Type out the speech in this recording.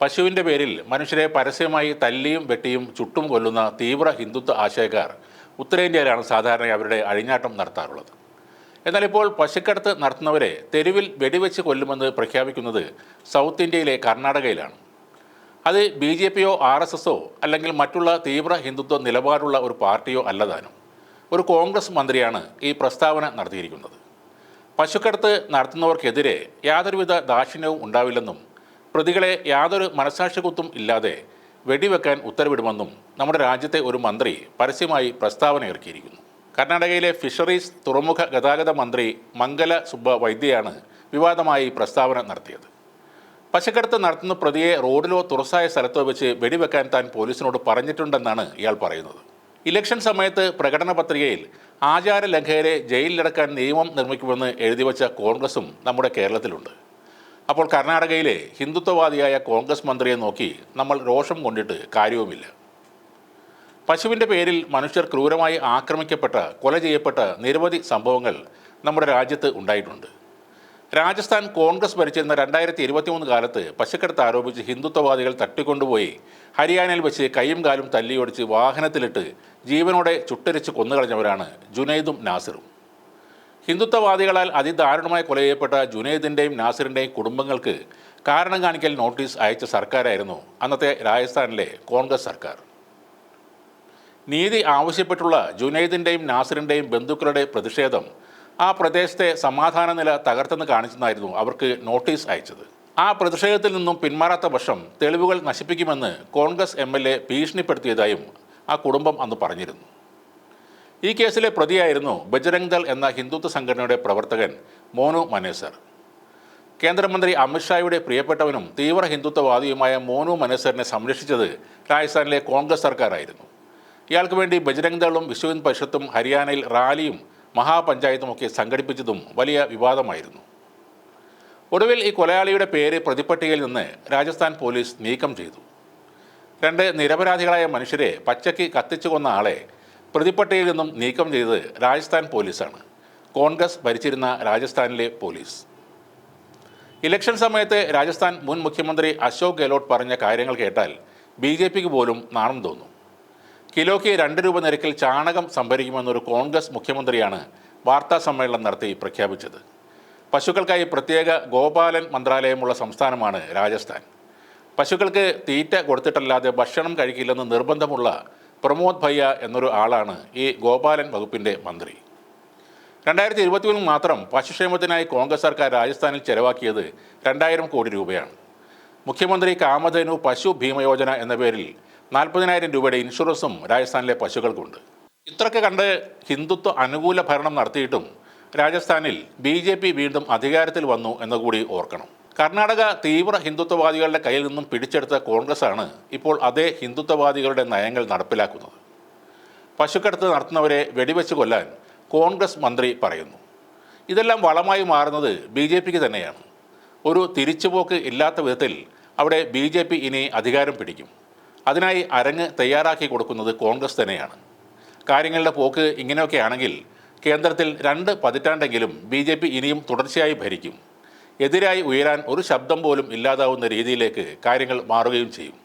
പശുവിൻ്റെ പേരിൽ മനുഷ്യരെ പരസ്യമായി തല്ലിയും വെട്ടിയും ചുട്ടും കൊല്ലുന്ന തീവ്ര ഹിന്ദുത്വ ആശയക്കാർ ഉത്തരേന്ത്യയിലാണ് സാധാരണ അവരുടെ അഴിഞ്ഞാട്ടം നടത്താറുള്ളത്. എന്നാൽ ഇപ്പോൾ പശുക്കടത്ത് നടത്തുന്നവരെ തെരുവിൽ വെടിവെച്ച് കൊല്ലുമെന്ന് പ്രഖ്യാപിക്കുന്നത് സൗത്ത് ഇന്ത്യയിലെ കർണാടകയിലാണ്. അത് BJPയോ RSSോ അല്ലെങ്കിൽ മറ്റുള്ള തീവ്ര ഹിന്ദുത്വ നിലപാടുള്ള ഒരു പാർട്ടിയോ അല്ലതാനും. ഒരു കോൺഗ്രസ് മന്ത്രിയാണ് ഈ പ്രസ്താവന നടത്തിയിരിക്കുന്നത്. പശുക്കടത്ത് നടത്തുന്നവർക്കെതിരെ യാതൊരുവിധ ദാക്ഷിണ്യവും ഉണ്ടാവില്ലെന്നും പ്രതികളെ യാതൊരു മനസാക്ഷിക്കുത്തും ഇല്ലാതെ വെടിവെക്കാൻ ഉത്തരവിടുമെന്നും നമ്മുടെ രാജ്യത്തെ ഒരു മന്ത്രി പരസ്യമായി പ്രസ്താവന ഇറക്കിയിരിക്കുന്നു. കർണാടകയിലെ ഫിഷറീസ് തുറമുഖ ഗതാഗത മന്ത്രി മംഗല സുബ്ബ വൈദ്യയാണ് വിവാദമായി പ്രസ്താവന നടത്തിയത്. പശുക്കടത്ത് നടത്തുന്ന പ്രതിയെ റോഡിലോ തുറസായ സ്ഥലത്തോ വെച്ച് വെടിവെക്കാൻ താൻ പോലീസിനോട് പറഞ്ഞിട്ടുണ്ടെന്നാണ് ഇയാൾ പറയുന്നത്. ഇലക്ഷൻ സമയത്ത് പ്രകടന പത്രികയിൽ ആചാര ലംഘകരെ ജയിലിലടക്കാൻ നിയമം നിർമ്മിക്കുമെന്ന് എഴുതിവെച്ച കോൺഗ്രസും നമ്മുടെ കേരളത്തിലുണ്ട്. അപ്പോൾ കർണാടകയിലെ ഹിന്ദുത്വവാദിയായ കോൺഗ്രസ് മന്ത്രിയെ നോക്കി നമ്മൾ രോഷം കൊണ്ടിട്ട് കാര്യവുമില്ല. പശുവിൻ്റെ പേരിൽ മനുഷ്യർ ക്രൂരമായി ആക്രമിക്കപ്പെട്ട കൊല ചെയ്യപ്പെട്ട നിരവധി സംഭവങ്ങൾ നമ്മുടെ രാജ്യത്ത് ഉണ്ടായിട്ടുണ്ട്. രാജസ്ഥാൻ കോൺഗ്രസ് ഭരിച്ചിരുന്ന 2023 കാലത്ത് പശുക്കടത്ത് ആരോപിച്ച് ഹിന്ദുത്വവാദികൾ തട്ടിക്കൊണ്ടുപോയി ഹരിയാനയിൽ വെച്ച് കൈയും കാലും തല്ലിയൊടിച്ച് വാഹനത്തിലിട്ട് ജീവനോടെ ചുട്ടരിച്ച് കൊന്നുകളഞ്ഞവരാണ് ജുനൈദും നാസിറും. ഹിന്ദുത്വവാദികളാൽ അതിദാരുണമായി കൊല ചെയ്യപ്പെട്ട ജുനൈദിൻ്റെയും നാസിറിൻ്റെയും കുടുംബങ്ങൾക്ക് കാരണം കാണിക്കൽ നോട്ടീസ് അയച്ച സർക്കാരായിരുന്നു അന്നത്തെ രാജസ്ഥാനിലെ കോൺഗ്രസ് സർക്കാർ. നീതി ആവശ്യപ്പെട്ടുള്ള ജുനൈദിൻ്റെയും നാസിറിൻ്റെയും ബന്ധുക്കളുടെ പ്രതിഷേധം ആ പ്രദേശത്തെ സമാധാന നില തകർത്തെന്ന് കാണിച്ചെന്നായിരുന്നു അവർക്ക് നോട്ടീസ് അയച്ചത്. ആ പ്രതിഷേധത്തിൽ നിന്നും പിന്മാറാത്ത പക്ഷം തെളിവുകൾ നശിപ്പിക്കുമെന്ന് കോൺഗ്രസ് MLA ഭീഷണിപ്പെടുത്തിയതായും ആ കുടുംബം അന്ന് പറഞ്ഞിരുന്നു. ഈ കേസിലെ പ്രതിയായിരുന്നു ബജ്രംഗ് ദൾ എന്ന ഹിന്ദുത്വ സംഘടനയുടെ പ്രവർത്തകൻ മോനു മനേസർ. കേന്ദ്രമന്ത്രി അമിത്ഷായുടെ പ്രിയപ്പെട്ടവനും തീവ്ര ഹിന്ദുത്വവാദിയുമായ മോനു മനേസറിനെ സംരക്ഷിച്ചത് രാജസ്ഥാനിലെ കോൺഗ്രസ് സർക്കാരായിരുന്നു. ഇയാൾക്ക് വേണ്ടി ബജ്രംഗ് ദളും വിശ്വ ഹിന്ദു പരിഷത്തും ഹരിയാനയിൽ റാലിയും മഹാപഞ്ചായത്തുമൊക്കെ സംഘടിപ്പിച്ചതും വലിയ വിവാദമായിരുന്നു. ഒടുവിൽ ഈ കൊലയാളിയുടെ പേര് പ്രതിപ്പട്ടികയിൽ നിന്ന് രാജസ്ഥാൻ പോലീസ് നീക്കം ചെയ്തു. 2 നിരപരാധികളായ മനുഷ്യരെ പച്ചയ്ക്ക് കത്തിച്ചു കൊന്ന ആളെ പ്രതിപ്പട്ടികയിൽ നിന്നും നീക്കം ചെയ്തത് രാജസ്ഥാൻ പോലീസാണ്, കോൺഗ്രസ് ഭരിച്ചിരുന്ന രാജസ്ഥാനിലെ പോലീസ്. ഇലക്ഷൻ സമയത്ത് രാജസ്ഥാൻ മുൻ മുഖ്യമന്ത്രി അശോക് ഗെഹ്ലോട്ട് പറഞ്ഞ കാര്യങ്ങൾ കേട്ടാൽ BJPക്ക് പോലും നാണം തോന്നും. കിലോയ്ക്ക് 2 രൂപ നിരക്കിൽ ചാണകം സംഭരിക്കുമെന്നൊരു കോൺഗ്രസ് മുഖ്യമന്ത്രിയാണ് വാർത്താ സമ്മേളനം നടത്തി പ്രഖ്യാപിച്ചത്. പശുക്കൾക്കായി പ്രത്യേക ഗോപാലൻ മന്ത്രാലയമുള്ള സംസ്ഥാനമാണ് രാജസ്ഥാൻ. പശുക്കൾക്ക് തീറ്റ കൊടുത്തിട്ടല്ലാതെ ഭക്ഷണം കഴിക്കില്ലെന്ന് നിർബന്ധമുള്ള പ്രമോദ് ഭയ്യ എന്നൊരു ആളാണ് ഈ ഗോപാലൻ വകുപ്പിൻ്റെ മന്ത്രി. 2023 മാത്രം പശുക്ഷേമത്തിനായി കോൺഗ്രസ് സർക്കാർ രാജസ്ഥാനിൽ ചെലവാക്കിയത് 2000 കോടി രൂപയാണ്. മുഖ്യമന്ത്രി കാമധേനു പശു ഭീമയോജന എന്ന പേരിൽ 40,000 രൂപയുടെ ഇൻഷുറൻസും രാജസ്ഥാനിലെ പശുക്കൾക്കുണ്ട്. ഇത്രയൊക്കെ കണ്ട് ഹിന്ദുത്വ അനുകൂല ഭരണം നടത്തിയിട്ടും രാജസ്ഥാനിൽ BJP വീണ്ടും അധികാരത്തിൽ വന്നു എന്നുകൂടി ഓർക്കണം. കർണാടക തീവ്ര ഹിന്ദുത്വവാദികളുടെ കയ്യിൽ നിന്നും പിടിച്ചെടുത്ത കോൺഗ്രസ്സാണ് ഇപ്പോൾ അതേ ഹിന്ദുത്വവാദികളുടെ നയങ്ങൾ നടപ്പിലാക്കുന്നത്. പശുക്കടത്ത് നടത്തുന്നവരെ വെടിവെച്ച് കൊല്ലാൻ കോൺഗ്രസ് മന്ത്രി പറയുന്നു. ഇതെല്ലാം വളമായി മാറുന്നത് BJPക്ക് തന്നെയാണ്. ഒരു തിരിച്ചുപോക്ക് ഇല്ലാത്ത വിധത്തിൽ അവിടെ BJP ഇനി അധികാരം പിടിക്കും. അതിനായി അരങ്ങ് തയ്യാറാക്കി കൊടുക്കുന്നത് കോൺഗ്രസ് തന്നെയാണ്. കാര്യങ്ങളുടെ പോക്ക് ഇങ്ങനെയൊക്കെയാണെങ്കിൽ കേന്ദ്രത്തിൽ 2 പതിറ്റാണ്ടെങ്കിലും BJP ഇനിയും തുടർച്ചയായി ഭരിക്കും. എതിരായി ഉയരാൻ ഒരു ശബ്ദം പോലും ഇല്ലാതാവുന്ന രീതിയിലേക്ക് കാര്യങ്ങൾ മാറുകയും ചെയ്യും.